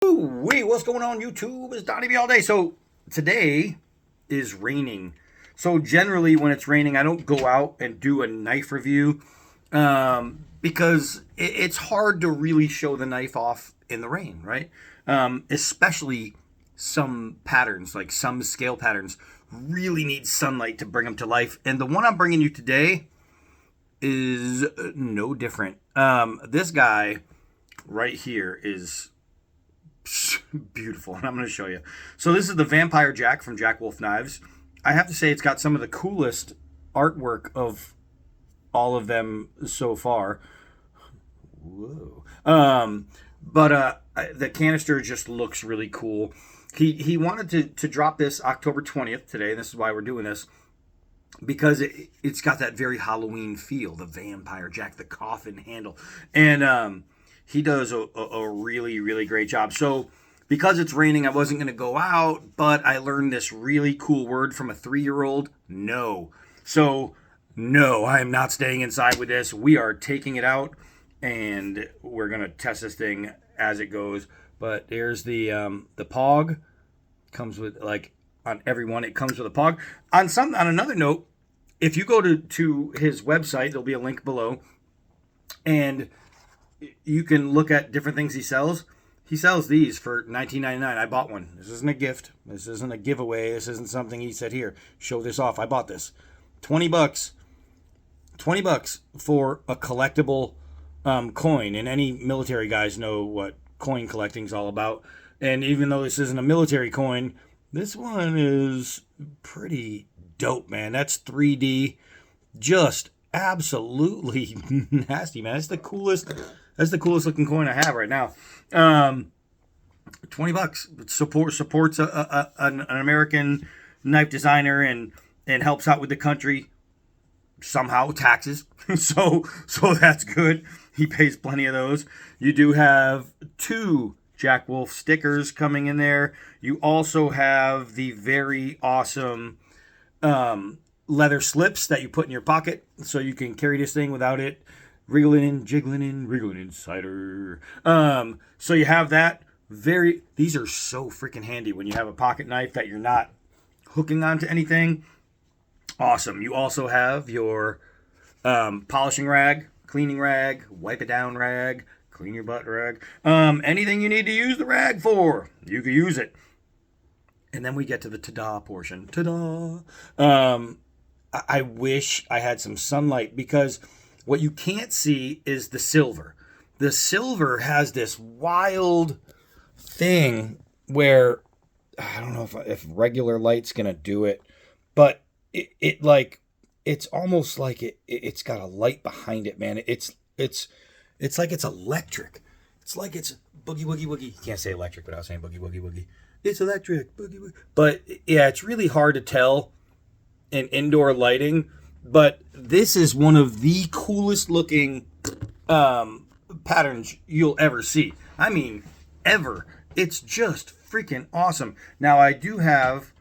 Wait, what's going on YouTube? It's Donnie B all day. So today is raining. So generally when it's raining, I don't go out and do a knife review because it's hard to really show the knife off in the rain, right? Especially some patterns, like some scale patterns, really need sunlight to bring them to life. And the one I'm bringing you today is no different. This guy right here is beautiful, and I'm going to show you. So this is the Vampire Jack from Jack Wolf Knives. I have to say it's got some of the coolest artwork of all of them so far. Whoa. But the canister just looks really cool. He wanted to drop this October 20th today, and this is why we're doing this, because it's got that very Halloween feel, the Vampire Jack, the coffin handle. And he does a really, really great job. So because it's raining, I wasn't going to go out, but I learned this really cool word from a 3-year-old, no. So no, I am not staying inside with this. We are taking it out, and we're going to test this thing as it goes. But there's the POG. Comes with, like, on every one, it comes with a POG. On another note, if you go to his website, there'll be a link below, and you can look at different things he sells. He sells these for $19.99. I bought one. This isn't a gift. This isn't a giveaway. This isn't something he said, here, show this off. I bought this. $20. $20 for a collectible coin. And any military guys know what coin collecting is all about. And even though this isn't a military coin, this one is pretty dope, man. That's 3D. Just absolutely nasty, man. That's the coolest looking coin I have right now. $20 supports an American knife designer and helps out with the country somehow, taxes. so that's good. He pays plenty of those. You do have 2 Jack Wolf stickers coming in there. You also have the very awesome leather slips that you put in your pocket, so you can carry this thing without it wriggling in, jiggling in, wriggling inside her. So you have that. These are so freaking handy when you have a pocket knife that you're not hooking onto anything. Awesome. You also have your polishing rag, cleaning rag, wipe it down rag, clean your butt rag. Anything you need to use the rag for, you can use it. And then we get to the ta-da portion. Ta-da! I wish I had some sunlight, because what you can't see is the silver. The silver has this wild thing where, I don't know if regular light's going to do it, but it's almost like it's got a light behind it, man. It's like it's electric. It's like it's boogie woogie woogie. You can't say electric without saying boogie woogie woogie. It's electric, boogie woogie. But yeah, it's really hard to tell in indoor lighting. But this is one of the coolest looking patterns you'll ever see. I mean, ever. It's just freaking awesome. Now, I do have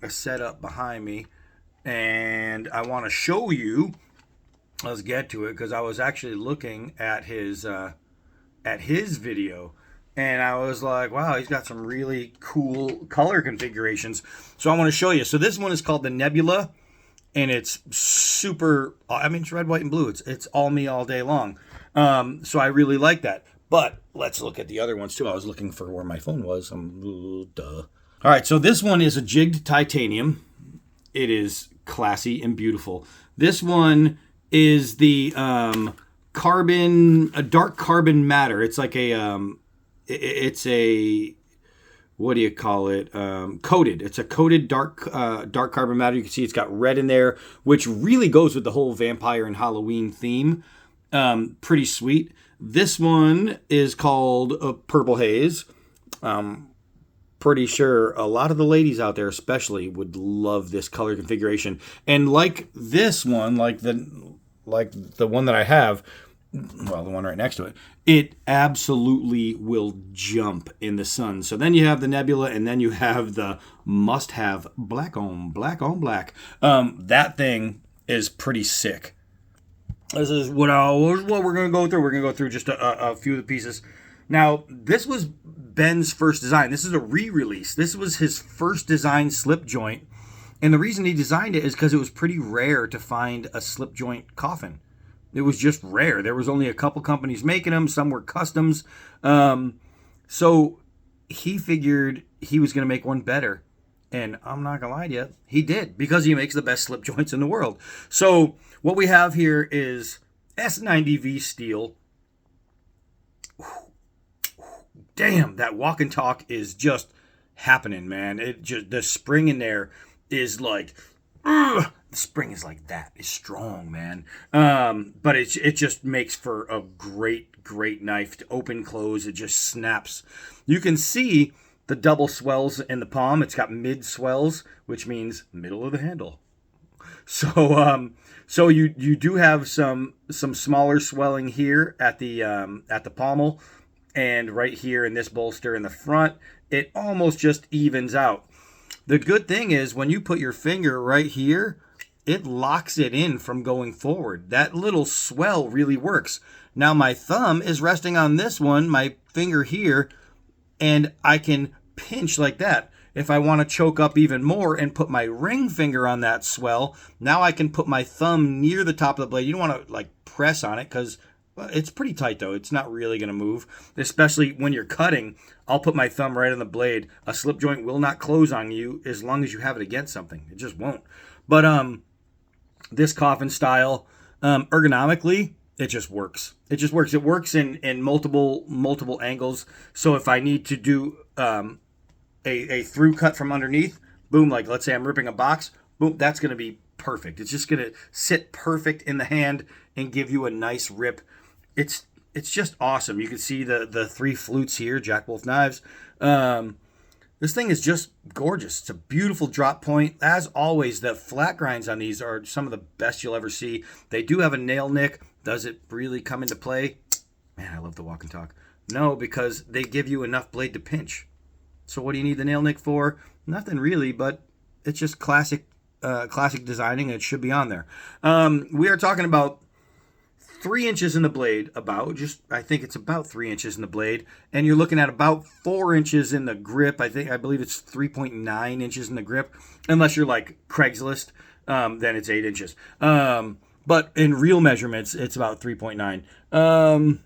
a setup behind me, and I want to show you. Let's get to it, because I was actually looking at his video, and I was like, wow, he's got some really cool color configurations. So I want to show you. So this one is called the Nebula, and it's super, I mean, it's red, white, and blue. It's all me all day long. So I really like that. But let's look at the other ones too. I was looking for where my phone was. Duh. All right, so this one is a jigged titanium. It is classy and beautiful. This one is the dark carbon matter. It's like it's a, what do you call it? Coated. It's a coated dark carbon matter. You can see it's got red in there, which really goes with the whole vampire and Halloween theme. Pretty sweet. This one is called Purple Haze. Pretty sure a lot of the ladies out there especially would love this color configuration. And like this one, like the one that I have, well, the one right next to it, it absolutely will jump in the sun. So then you have the Nebula, and then you have the must-have black on black on black. That thing is pretty sick. This is what we're going to go through. We're going to go through just a few of the pieces. Now, this was Ben's first design. This is a re-release. This was his first design slip joint. And the reason he designed it is because it was pretty rare to find a slip joint coffin. It was just rare. There was only a couple companies making them. Some were customs. So he figured he was going to make one better. And I'm not going to lie to you, he did, because he makes the best slip joints in the world. So what we have here is S90V steel. Damn, that walk and talk is just happening, man. It just, the spring in there is like, the spring is like that. It's strong, man. But it just makes for a great knife to open, close. It just snaps. You can see the double swells in the palm. It's got mid swells, which means middle of the handle. So you do have some smaller swelling here at the pommel, and right here in this bolster in the front. It almost just evens out. The good thing is when you put your finger right here, it locks it in from going forward. That little swell really works. Now my thumb is resting on this one, my finger here, and I can pinch like that. If I want to choke up even more and put my ring finger on that swell, now I can put my thumb near the top of the blade. You don't want to like press on it because it's pretty tight though. It's not really going to move, especially when you're cutting. I'll put my thumb right on the blade. A slip joint will not close on you as long as you have it against something. It just won't. But this coffin style, ergonomically, it just works. It just works. It works in multiple angles. So if I need to do a through cut from underneath, boom, like let's say I'm ripping a box, boom, that's going to be perfect. It's just going to sit perfect in the hand and give you a nice rip. It's just awesome. You can see the three flutes here, Jack Wolf knives. This thing is just gorgeous. It's a beautiful drop point. As always, the flat grinds on these are some of the best you'll ever see. They do have a nail nick. Does it really come into play? Man, I love the walk and talk. No, because they give you enough blade to pinch. So what do you need the nail nick for? Nothing really, but it's just classic designing, and it should be on there. We are talking about 3 inches in the blade, I think it's about 3 inches in the blade, and you're looking at about 4 inches in the grip. I believe it's 3.9 inches in the grip, unless you're like Craigslist, then it's 8 inches. But in real measurements, it's about 3.9. Oh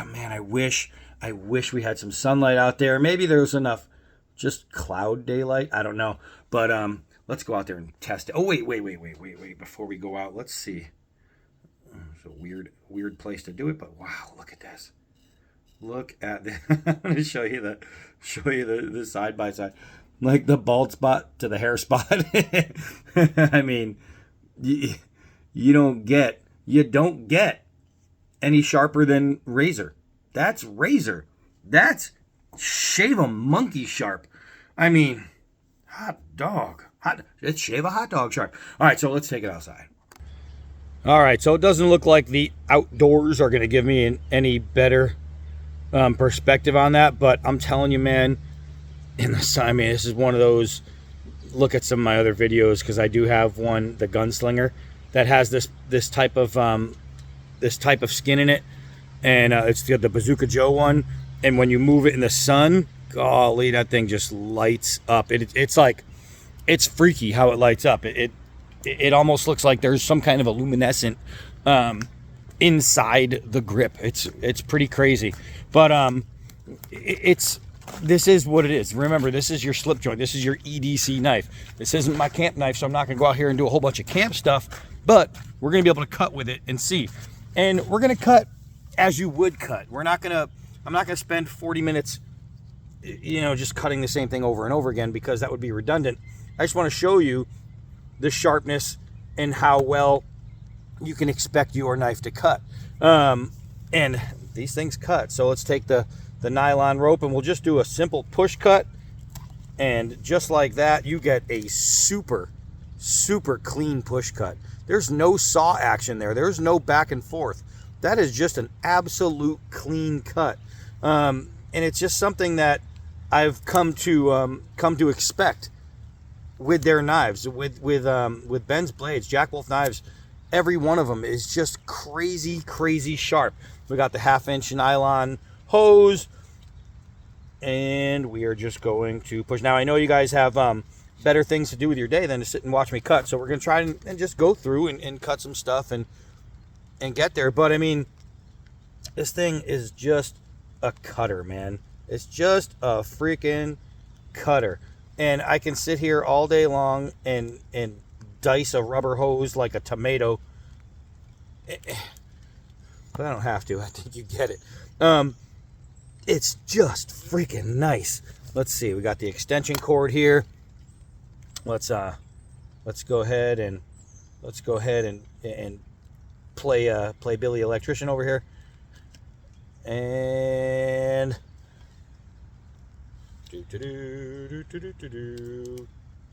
man, I wish we had some sunlight out there. Maybe there was enough just cloud daylight. I don't know. But let's go out there and test it. Oh, wait. Before we go out, let's see. It's a weird place to do it, but wow, look at this. Look at this. I'm going to show you the side by side. Like the bald spot to the hair spot. I mean, you don't get any sharper than razor. That's razor. That's shave a monkey sharp. I mean, hot dog. Let's shave a hot dog sharp. All right, so let's take it outside. All right, so it doesn't look like the outdoors are going to give me any better perspective on that, but I'm telling you, man, in the sun, I mean, this is one of those. Look at some of my other videos, because I do have one, the Gunslinger, that has this type of skin in it, and it's the Bazooka Joe one. And when you move it in the sun, golly, that thing just lights up. It's like, it's freaky how it lights up. It almost looks like there's some kind of a luminescent inside the grip. It's pretty crazy, but this is what it is. Remember, this is your slip joint. This is your EDC knife. This isn't my camp knife, so I'm not going to go out here and do a whole bunch of camp stuff, but we're going to be able to cut with it and see. And we're going to cut as you would cut. I'm not going to spend 40 minutes, just cutting the same thing over and over again, because that would be redundant. I just want to show you the sharpness and how well you can expect your knife to cut. And these things cut. So let's take the nylon rope, and we'll just do a simple push cut, and just like that, you get a super clean push cut. There's no saw action there. There's no back and forth. That is just an absolute clean cut, and it's just something that I've come to expect with their knives, with Ben's blades. Jack Wolf knives every one of them is just crazy, crazy sharp. We got the 1/2-inch nylon hose, and we are just going to push. Now, I know you guys have better things to do with your day than to sit and watch me cut, so we're going to try and just go through and cut some stuff and get there. But, I mean, this thing is just a cutter, man. It's just a freaking cutter. And I can sit here all day long and dice a rubber hose like a tomato. But I don't have to. I think you get it. It's just freaking nice. Let's see. We got the extension cord here. Let's go ahead and play Billy Electrician over here. And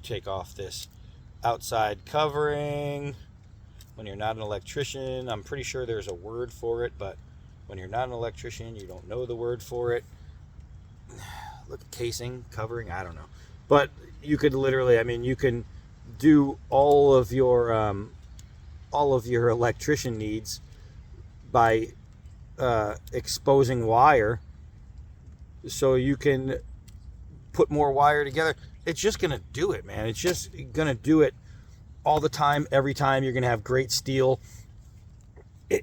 take off this outside covering. When you're not an electrician, I'm pretty sure there's a word for it, but when you're not an electrician, you don't know the word for it. Look, casing, covering, I don't know. But you could literally, I mean, you can do all of your electrician needs by exposing wire, so you can put more wire together. It's just gonna do it, man. It's just gonna do it all the time, every time. You're gonna have great steel.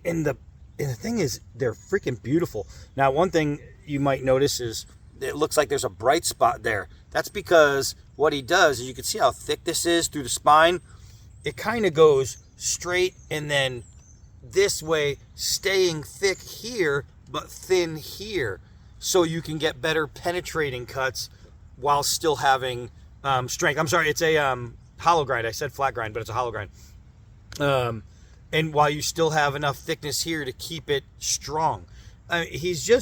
And the thing is, they're freaking beautiful. Now, one thing you might notice is it looks like there's a bright spot there. That's because what he does is, you can see how thick this is through the spine. It kind of goes straight and then this way, staying thick here but thin here, so you can get better penetrating cuts while still having strength. I'm sorry, it's a hollow grind. I said flat grind, but it's a hollow grind. And while you still have enough thickness here to keep it strong. He's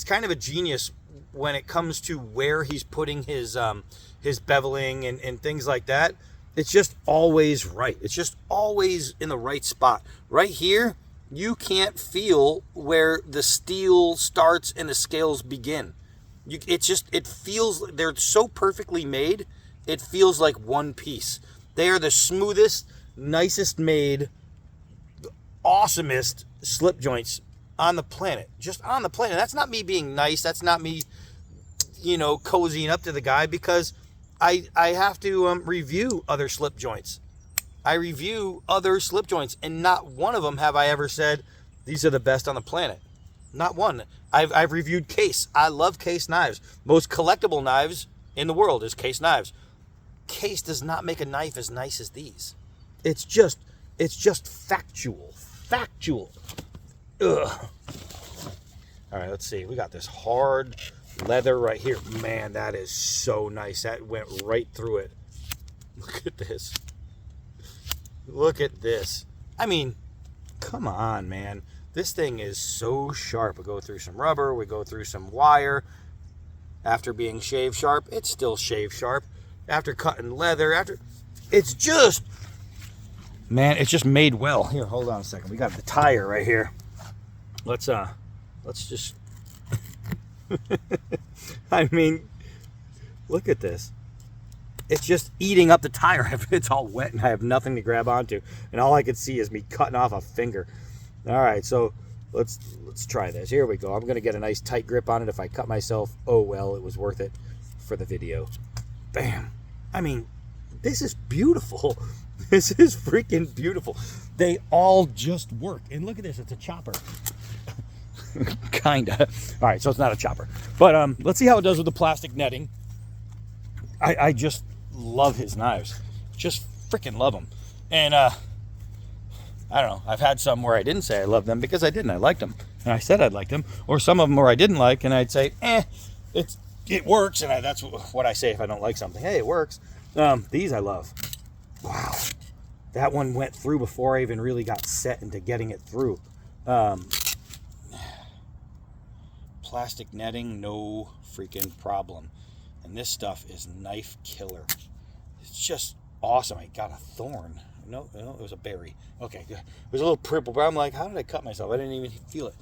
kind of a genius when it comes to where he's putting his beveling and things like that. It's just always right. It's just always in the right spot. Right here, you can't feel where the steel starts and the scales begin. It feels, they're so perfectly made, it feels like one piece. They are the smoothest, nicest made, awesomest slip joints on the planet. Just on the planet. That's not me being nice. That's not me, cozying up to the guy, because I have to review other slip joints. I review other slip joints, and not one of them have I ever said, these are the best on the planet. Not one. I've reviewed Case. I love Case knives. Most collectible knives in the world is Case knives. Case does not make a knife as nice as these. It's just factual. Ugh. All right, let's see. We got this hard leather right here. Man, that is so nice. That went right through it. Look at this. Look at this. I mean, come on, man. This thing is so sharp. We go through some rubber. We go through some wire. After being shave sharp, it's still shave sharp. After cutting leather, it's just, man, it's just made well. Here, hold on a second. We got the tire right here. Let's just, I mean, look at this. It's just eating up the tire. It's all wet and I have nothing to grab onto. And all I could see is me cutting off a finger. All right, so let's try this. Here we go. I'm going to get a nice tight grip on it. If I cut myself, oh well, it was worth it for the video. Bam. I mean, this is beautiful. This is freaking beautiful. They all just work. And look at this. It's a chopper. Kinda. All right, so it's not a chopper. But let's see how it does with the plastic netting. I just love his knives. Just freaking love them. And I don't know. I've had some where I didn't say I love them because I didn't. I liked them. And I said I liked them. Or some of them where I didn't like and I'd say, it works. And that's what I say if I don't like something. Hey, it works. These I love. Wow. That one went through before I even really got set into getting it through. Plastic netting, no freaking problem. And this stuff is knife killer. It's just awesome. I got a thorn. No, it was a berry. Okay, good. It was a little purple, but I'm like, how did I cut myself? I didn't even feel it.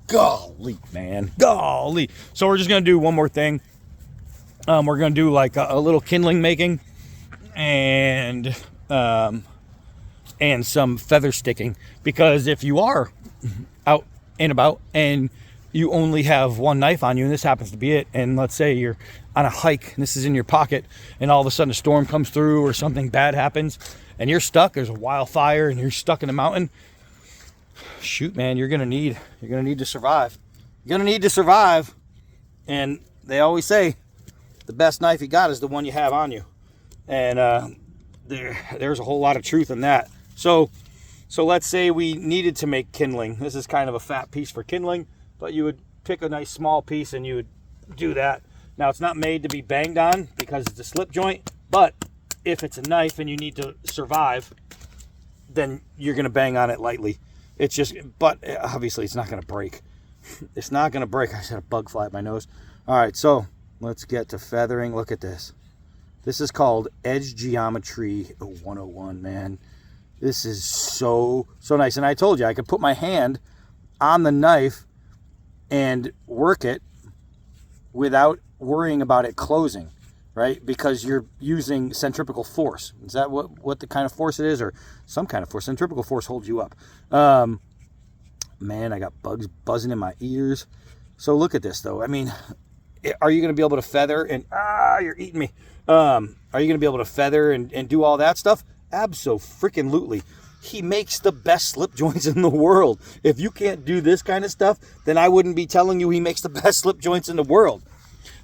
Golly, man. Golly. So we're just going to do one more thing. We're going to do like a little kindling making. And and some feather sticking, because if you are out and about and you only have one knife on you, and this happens to be it, and let's say you're on a hike and this is in your pocket, and all of a sudden a storm comes through or something bad happens and you're stuck, there's a wildfire and you're stuck in a mountain, shoot, man, you're gonna need to survive. You're gonna need to survive. And they always say the best knife you got is the one you have on you. And there's a whole lot of truth in that. So let's say we needed to make kindling. This is kind of a fat piece for kindling, but you would pick a nice small piece and you would do that. Now, it's not made to be banged on because it's a slip joint, but if it's a knife and you need to survive, then you're going to bang on it lightly. It's just, but obviously it's not going to break. It's not going to break. I just had a bug fly at my nose. All right, so let's get to feathering. Look at this. This is called Edge Geometry 101, man. This is so nice. And I told you I could put my hand on the knife and work it without worrying about it closing, right? Because you're using centripetal force. Is that what the kind of force it is? Or some kind of force. Centripetal force holds you up. Man, I got bugs buzzing in my ears. So look at this, though. I mean, are you going to be able to feather and... you're eating me. Are you going to be able to feather and do all that stuff? Abso-freaking-lutely. He makes the best slip joints in the world. If you can't do this kind of stuff, then I wouldn't be telling you he makes the best slip joints in the world.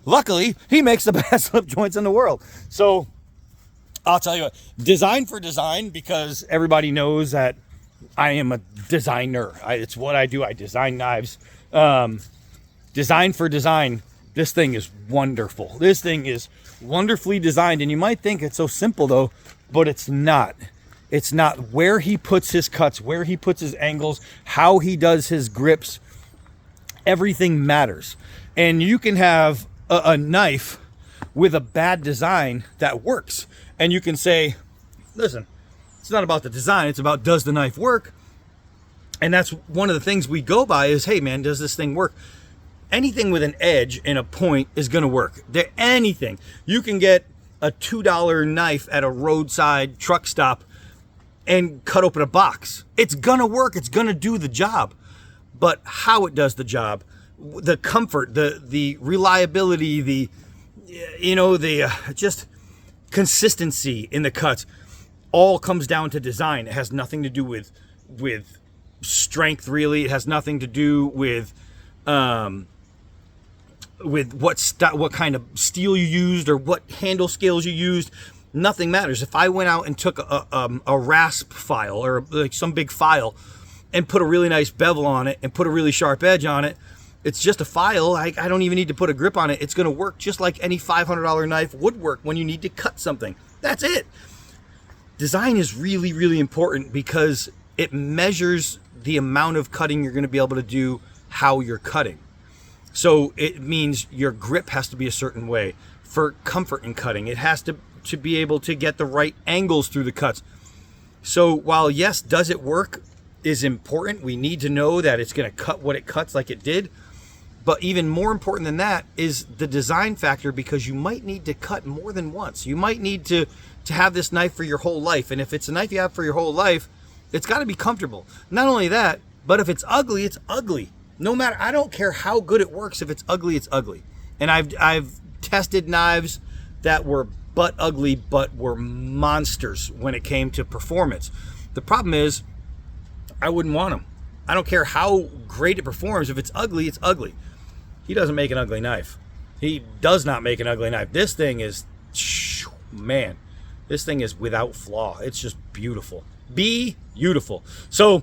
Luckily, he makes the best slip joints in the world. So, I'll tell you what, design for design, because everybody knows that I am a designer. It's what I do. I design knives. Design for design, this thing is wonderful. This thing is wonderfully designed, and you might think it's so simple, though, but it's not. It's not. Where he puts his cuts, where he puts his angles, how he does his grips, everything matters. And you can have a knife with a bad design that works. And you can say, listen, it's not about the design, it's about, does the knife work? And that's one of the things we go by is, hey man, does this thing work? Anything with an edge and a point is going to work. Anything. You can get a $2 knife at a roadside truck stop and cut open a box. It's going to work. It's going to do the job. But how it does the job, the comfort, the reliability, the just consistency in the cuts, all comes down to design. It has nothing to do with strength, really. It has nothing to do with what kind of steel you used or what handle scales you used. Nothing matters. If I went out and took a rasp file or like some big file and put a really nice bevel on it and put a really sharp edge on it, it's just a file. I don't even need to put a grip on it. It's going to work just like any $500 knife would work when you need to cut something. That's it. Design is really, really important because it measures the amount of cutting you're going to be able to do, how you're cutting. So it means your grip has to be a certain way for comfort in cutting. It has to be able to get the right angles through the cuts. So while yes, does it work is important, we need to know that it's going to cut what it cuts like it did. But even more important than that is the design factor, because you might need to cut more than once. You might need to have this knife for your whole life. And if it's a knife you have for your whole life, it's got to be comfortable. Not only that, but if it's ugly, it's ugly. No matter, I don't care how good it works. If it's ugly, it's ugly. And I've tested knives that were butt ugly, but were monsters when it came to performance. The problem is, I wouldn't want them. I don't care how great it performs. If it's ugly, it's ugly. He doesn't make an ugly knife. He does not make an ugly knife. This thing is, man, this thing is without flaw. It's just beautiful. Beautiful. So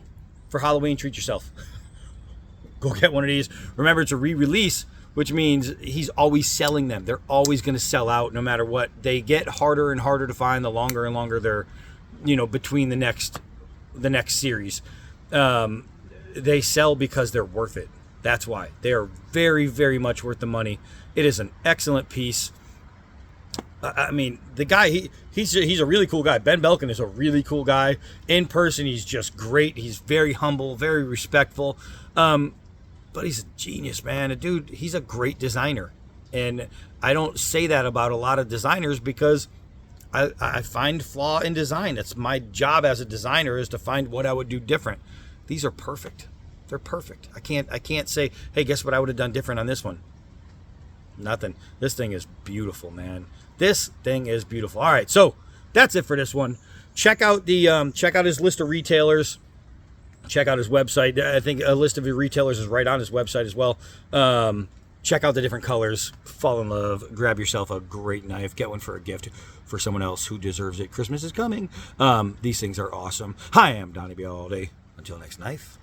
for Halloween, treat yourself. Go get one of these. Remember, it's a re-release, which means he's always selling them. They're always going to sell out no matter what. They get harder and harder to find the longer and longer they're, between the next series. They sell because they're worth it. That's why. They are very, very much worth the money. It is an excellent piece. I mean, the guy, he's a really cool guy. Ben Belkin is a really cool guy. In person, he's just great. He's very humble, very respectful. But he's a genius, man. A dude, he's a great designer. And I don't say that about a lot of designers because I find flaw in design. It's my job as a designer is to find what I would do different. These are perfect. They're perfect. I can't say, hey, guess what I would have done different on this one? Nothing. This thing is beautiful, man. This thing is beautiful. All right, so that's it for this one. Check out his list of retailers. Check out his website. I think a list of your retailers is right on his website as well. Check out the different colors. Fall in love. Grab yourself a great knife. Get one for a gift for someone else who deserves it. Christmas is coming. These things are awesome. Hi, I'm Donnie B all day. Until next knife.